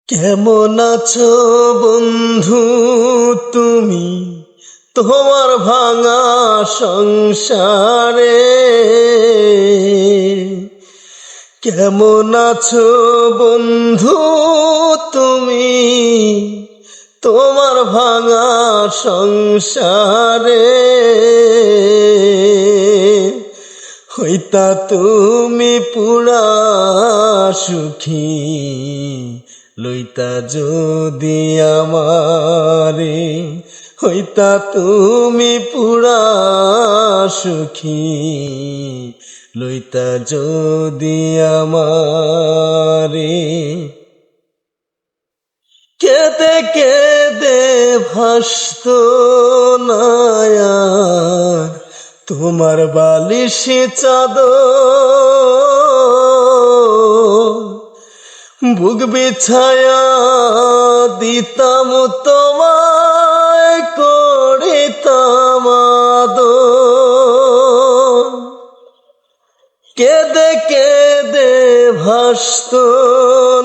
কেমন আছো বন্ধু তুমি তোমার ভাঙা সংসারে? কেমন আছো বন্ধু তুমি তোমার ভাঙা সংসারে? হইতা তুমি পুরা সুখী, লইতা যদি আমারে। হইতা তুমি পুরা সুখী, লইতা যদি আমারে। কেঁদে কেঁদে ভাসত নায়ার তোমার বালিশে চাদর, বুক বিছায়া দিতাম তোমায় করিতাম আদর। কেঁদে কেঁদে ভাসত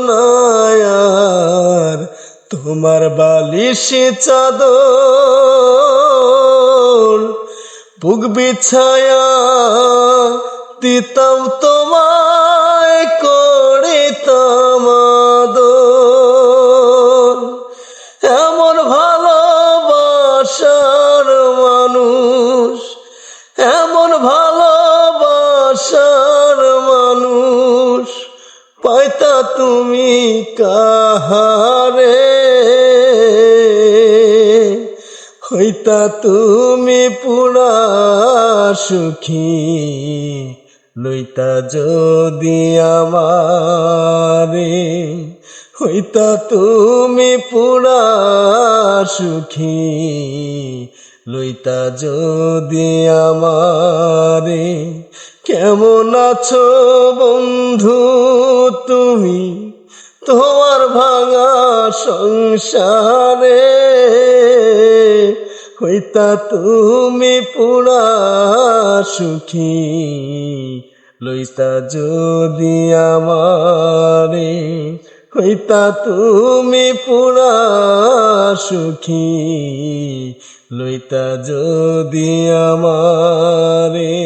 নায়ার তোমার বালিশে চাদর, বুক বিছায়া দিতাম তোমায় করিতাম আদর। এমন ভালোবাসার মানুষ, এমন ভালোবাসার মানুষ পাইতা তুমি কাহারে? হইতা তুমি পুরা সুখী, লইতা যদি আমারে। হইতা তুমি পুরা সুখী, লইতা যদি আমারে। কেমন আছো বন্ধু তুমি তোমার ভাঙা সংসারে? হইতা তুমি পুরা সুখী, লইতা যদি আমারে। হইতা তুমি পুরা সুখী, লইতা যদি আমারে।